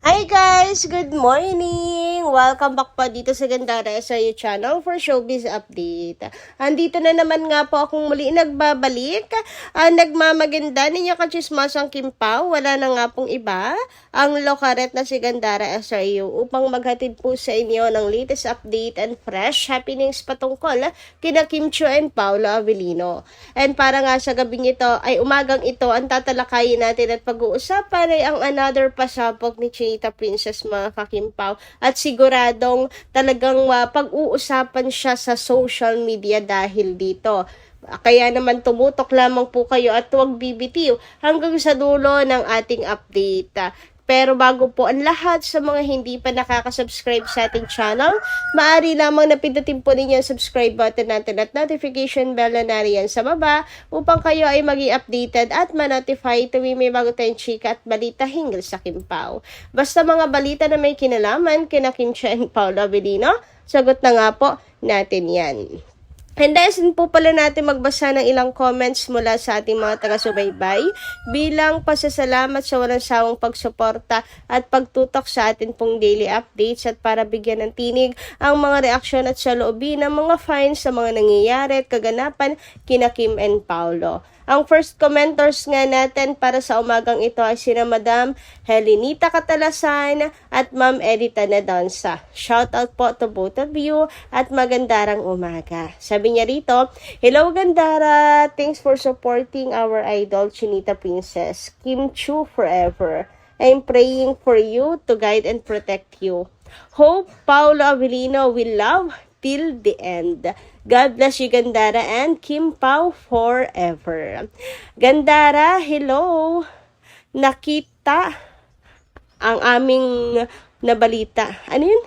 Hi guys! Good morning! Welcome back po dito sa Gandara SRU channel for Showbiz Update. Andito na naman nga po akong muli nagbabalik. Nagmamaganda ninyo kachismasang Kim Pao. Wala na nga pong iba. Ang lokaret na si Gandara SRU upang maghatid po sa inyo ng latest update and fresh happenings patungkol kina Kim Chiu and Paolo Avellino. And para nga sa gabing ito ay umagang ito ang tatalakayin natin at pag-uusapan ay ang another pasabog ni Chinita Princess mga kakimpaw at siguradong talagang pag-uusapan siya sa social media dahil dito. Kaya naman tumutok lamang po kayo at huwag bibitiw hanggang sa dulo ng ating update. Pero bago po ang lahat sa mga hindi pa nakaka-subscribe sa ating channel, maaari lamang na pindutin po ninyo ang subscribe button natin at notification bell na nariyan sa baba upang kayo ay maging updated at ma-notify tuwing may bago tayong chika at balita hinggil sa Kim Pao. Basta mga balita na may kinalaman kina Kim Chiu and Paolo Avellino, sagot na nga po natin yan. And then po pala natin magbasa ng ilang comments mula sa ating mga taga-subaybay bilang pasasalamat sa walang sawang pagsuporta at pagtutok sa atin pong daily updates at para bigyan ng tinig ang mga reaksyon at saloobin ng mga fans sa mga nangyayari at kaganapan kina Kim and Paolo. Ang first commenters nga natin para sa umagang ito ay sina Madam Helenita Catalasan at Ma'am Edita Nadansa. Shout out po to both of you at magandarang umaga. Sabi niya rito, hello Gandara, thanks for supporting our idol Chinita Princess, Kim Chiu forever. I'm praying for you to guide and protect you. Hope Paolo Avellino will love till the end. God bless you, Gandara, and Kim Pao forever. Gandara, hello! Nakita ang aming nabalita. Ano yun?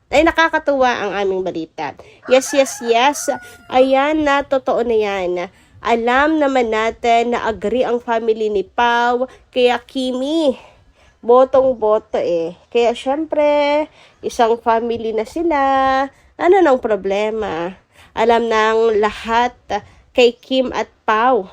Nakakatuwa ang aming balita. Yes. Ayan na, totoo na yan. Alam naman natin na agree ang family ni Pao, kaya Kimi, botong-boto eh. Kaya syempre, isang family na sila. Ano nang problema? Alam ng lahat kay Kim at Pao.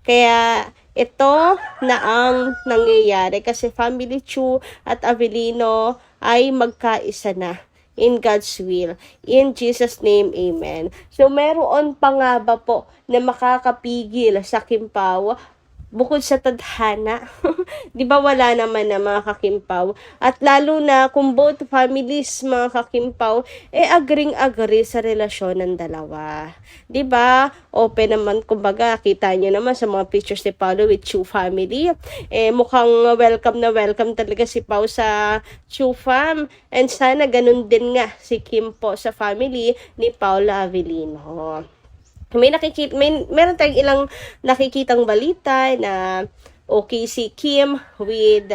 Kaya ito na ang nangyayari kasi family Chiu at Avellino ay magkaisa na. In God's will. In Jesus' name, amen. So, meron pa nga ba po na makakapigil sa Kim Pao bukod sa tadhana? Di ba wala naman na mga kakimpaw? At lalo na kung both families mga kakimpaw, agree sa relasyon ng dalawa. Di ba? Open naman, kumbaga, kita nyo naman sa mga pictures ni Paolo with Chiu family. Mukhang welcome na welcome talaga si Pao sa Chiu fam. And sana ganun din nga si Kim po sa family ni Paolo Avellino. Meron tayong ilang nakikitang balita na okay si Kim with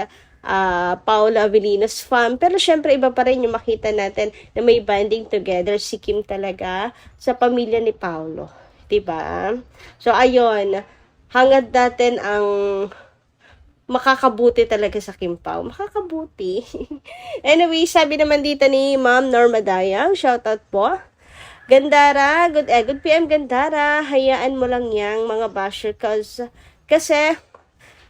Paolo Avellino's fam. Pero syempre iba pa rin yung makita natin na may bonding together si Kim talaga sa pamilya ni Paolo. Diba? So ayun, hangad natin ang makakabuti talaga sa Kim Pao. Makakabuti. Anyway, sabi naman dito ni Ma'am Norma Dayang, shoutout po. Gandara, good PM Gandara, hayaan mo lang yang mga basher kasi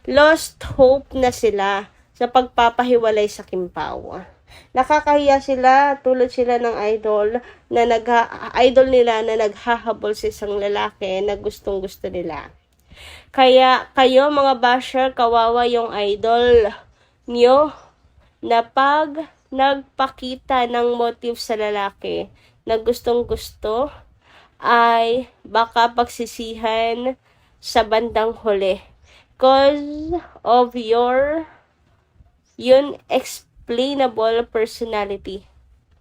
lost hope na sila sa pagpapahiwalay sa Kim Pao. Nakakahiya sila, tulad sila ng idol nila na naghahabol sa isang lalaki na gustong-gusto nila. Kaya kayo mga basher, kawawa yung idol nyo na pag nagpakita ng motive sa lalaki na gustong-gusto ay baka pagsisihan sa bandang huli because of your unexplainable personality.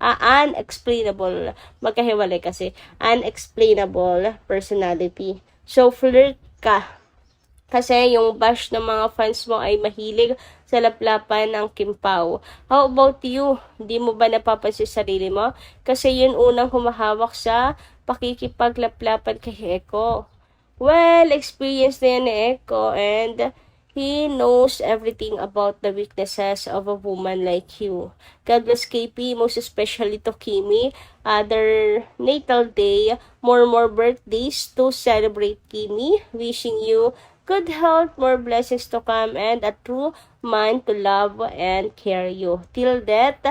Unexplainable. Magkahiwalay kasi. Unexplainable personality. So, flirt ka. Kasi yung bash ng mga fans mo ay mahilig sa laplapan ng Kim Pao. How about you? Di mo ba napapansin sa sarili mo? Kasi yun unang humahawak sa pakikipaglaplapan kay Eko. Well, experience na yan ni Eko and he knows everything about the weaknesses of a woman like you. God bless KP, most especially to Kimi. Other natal day, more birthdays to celebrate Kimi. Wishing you good health, more blessings to come, and a true mind to love and care you. Till death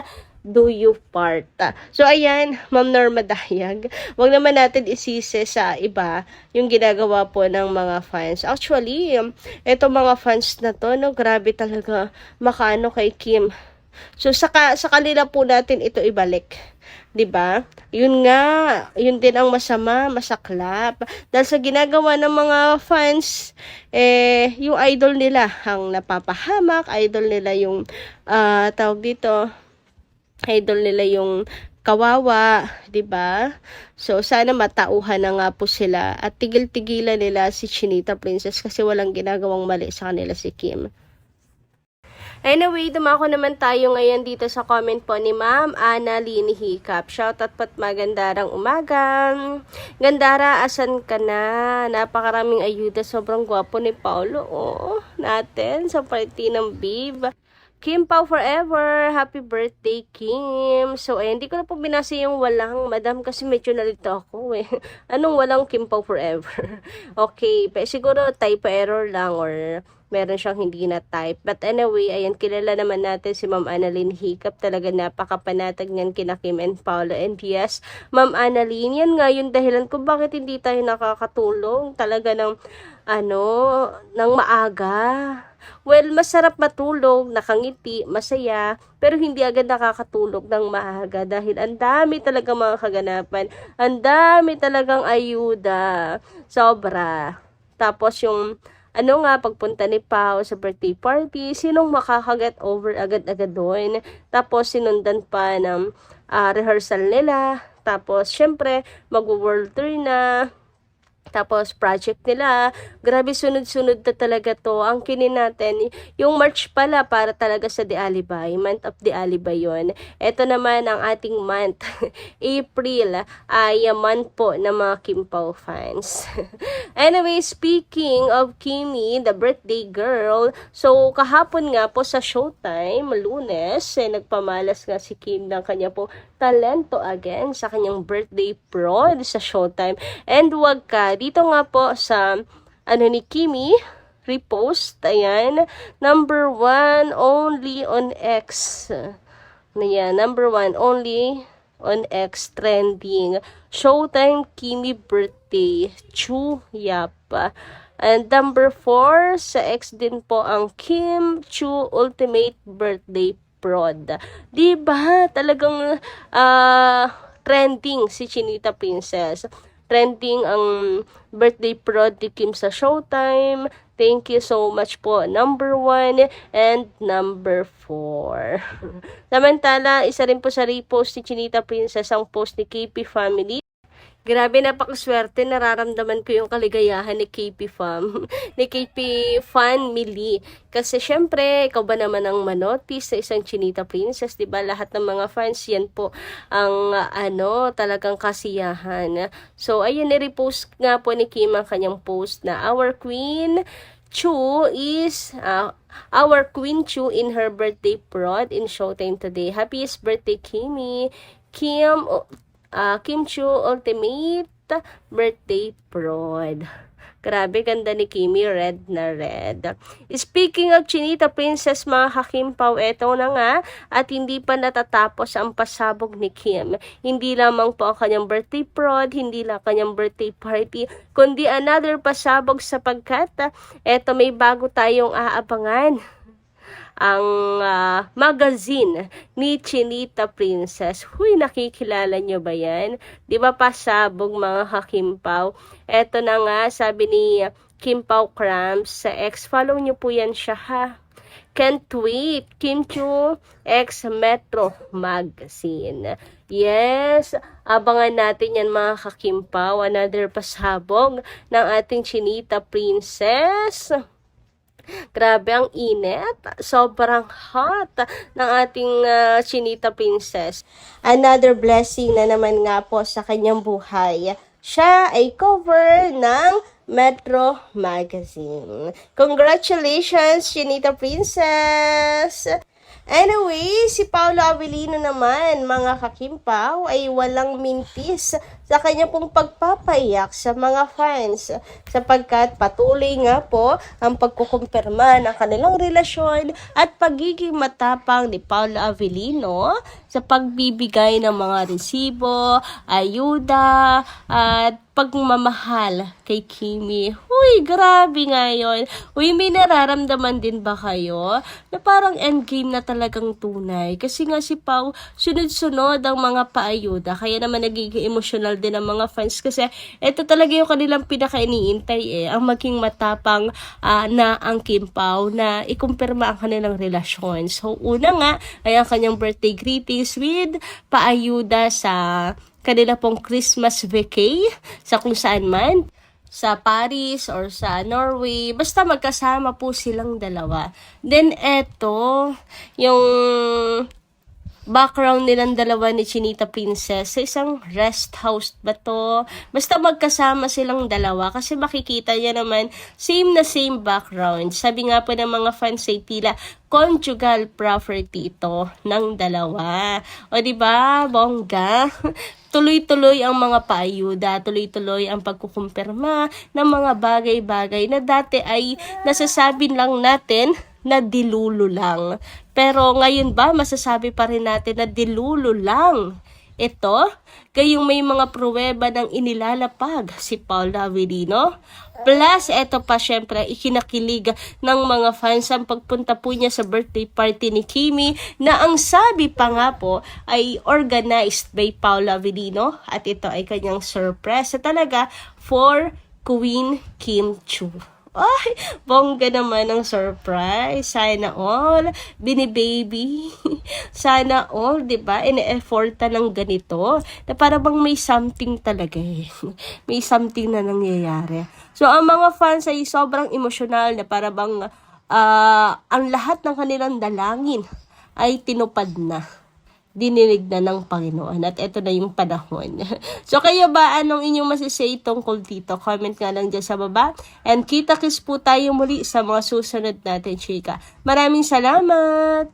do you part. So, ayan, Ma'am Norma Dayag. Huwag naman natin isisi sa iba yung ginagawa po ng mga fans. Actually, eto mga fans na to, no, grabe talaga makaano kay Kim. So, sa kanila po natin ito ibalik. 'Di ba? Yun nga, yun din ang masama, masaklap. Dahil sa ginagawa ng mga fans, yung idol nila ang napapahamak, idol nila yung, tawag dito, idol nila yung kawawa, 'di ba? So sana matauhan na nga po sila at tigil-tigilan nila si Chinita Princess kasi walang ginagawang mali sa kanila si Kim. Anyway, dumako naman tayo ngayon dito sa comment po ni Ma'am Ana Lini Hiccup. Shoutout po't magandarang umaga. Gandara, asan ka na? Napakaraming ayuda. Sobrang gwapo ni Paulo. Oh, natin sa party ng Babe. Kim Pao forever. Happy birthday, Kim. So, hindi ko na po binasa yung walang, madam, kasi medyo nalito ako eh. Anong walang Kim Pao forever? Okay, siguro typo error lang or meron siyang hindi na type. But anyway, ayan, kilala naman natin si Ma'am Annalyn Hiccup. Talaga napakapanatag niyan kina Kim and Paolo. And yes, Ma'am Annalyn, yan nga yung dahilan kung bakit hindi tayo nakakatulong. Talaga ng, ng maaga. Well, masarap matulog, nakangiti, masaya, pero hindi agad nakakatulog ng maaga dahil ang dami talagang mga kaganapan, ang dami talagang ayuda, sobra. Tapos yung pagpunta ni Pao sa birthday party, sinong makakaget over agad-agad doon. Tapos, sinundan pa ng rehearsal nila. Tapos, syempre, mag-world tour na. Tapos, project nila. Grabe, sunod-sunod na talaga to. Ang kinin natin, yung March pala para talaga sa The Alibay. Month of The Alibay yon. Ito naman ang ating month. April ay month po ng mga Kim Pao fans. Anyway, speaking of Kimi, the birthday girl. So, kahapon nga po sa Showtime, Lunes, nagpamalas nga si Kim ng kanya po talento again sa kanyang birthday prod sa Showtime. And wag ka, dito nga po sa ni Kimi, repost, ayan, number 1 only on X. Ayan, number 1 only on X trending. Showtime Kimi birthday, Chu Yap. And number 4 sa X din po ang Kim Chu ultimate birthday prod. Diba? Talagang trending si Chinita Princess. Trending ang birthday prod ni Kim sa Showtime. Thank you so much po. Number 1 and number 4. Samantala, isa rin po sa repost ni Chinita Princess ang post ni KP Family. Grabe, napakaswerte. Nararamdaman ko yung kaligayahan ni KP Fam. Ni KP Family. Kasi syempre, ikaw ba naman ang manotis sa isang Chinita Princess, diba? Lahat ng mga fans, yan po ang talagang kasiyahan. So, ayun, i-repost nga po ni Kim ang kanyang post na Our Queen Chu is Our Queen Chu in her birthday prod in Showtime today. Happiest birthday, Kimi. Kim Chu ultimate birthday prod. Grabe, ganda ni Kimi, red na red. Speaking of Chinita Princess, mga ka-Kim Pao, eto na nga, at hindi pa natatapos ang pasabog ni Kim. Hindi lamang po ang kanyang birthday prod, hindi lang kanyang birthday party, kundi another pasabog sapagkat, eto may bago tayong aabangan. Ang magazine ni Chinita Princess. Huy, nakikilala nyo ba yan? Di ba pasabog mga ka-Kim Pao? Eto na nga, sabi ni Kim Pao Cramps sa X. Follow nyo po yan siya ha. Can't wait. Kim Chu X Metro Magazine. Yes, abangan natin yan mga ka-Kim Pao. Another pasabog ng ating Chinita Princess. Grabe ang init. Sobrang hot ng ating Chinita Princess. Another blessing na naman nga po sa kanyang buhay. Siya ay cover ng Metro Magazine. Congratulations, Chinita Princess! Anyway, si Paolo Avellino naman, mga kakimpaw, ay walang mintis sa kanya pong pagpapaiyak sa mga fans sapagkat patuloy nga po ang pagkukumpirma ng kanilang relasyon at pagiging matapang ni Paolo Avellino sa pagbibigay ng mga resibo, ayuda, at pagmamahal kay Kimi. Uy, grabe nga yun. Uy, may nararamdaman din ba kayo na parang endgame na talagang tunay? Kasi nga si Pao, sunod-sunod ang mga paayuda. Kaya naman nagiging emotional din ang mga fans. Kasi ito talaga yung kanilang pinaka-iniintay ang maging matapang na ang Kim Pao na ikumpirma ang kanilang relasyon. So, una nga ay ang kanyang birthday greetings with paayuda sa kanila pong Christmas vacay sa kung saan man, sa Paris or sa Norway, basta magkasama po silang dalawa. Then eto, yung background nilang dalawa ni Chinita Princess sa isang rest house ba to? Basta magkasama silang dalawa kasi makikita niya naman same na same background. Sabi nga po ng mga fans ay tila conjugal property ito ng dalawa. O diba, bongga? Tuloy-tuloy ang mga paayuda, tuloy-tuloy ang pagkukumpirma ng mga bagay-bagay na dati ay nasasabi lang natin na dilulo lang. Pero ngayon ba, masasabi pa rin natin na dilulo lang ito? Kayong may mga pruweba ng inilalapag si Paolo Avellino. Plus, eto pa syempre, ikinakilig ng mga fans ang pagpunta po niya sa birthday party ni Kimi na ang sabi pa nga po ay organized by Paolo Avellino at ito ay kanyang surprise talaga for Queen Kim Chiu. Ay, bongga naman ang surprise. Sana all, bini-baby. Sana all, diba? Ine-efforta ng ganito. Na para bang may something talaga eh. May something na nangyayari. So, ang mga fans ay sobrang emosyonal na para bang ang lahat ng kanilang dalangin ay tinupad na. Dininig na ng Panginoon at ito na yung panahon. So kayo ba, anong inyong masisay tungkol dito? Comment nga lang dyan sa baba. And kita-kits po tayo muli sa mga susunod natin, chika. Maraming salamat!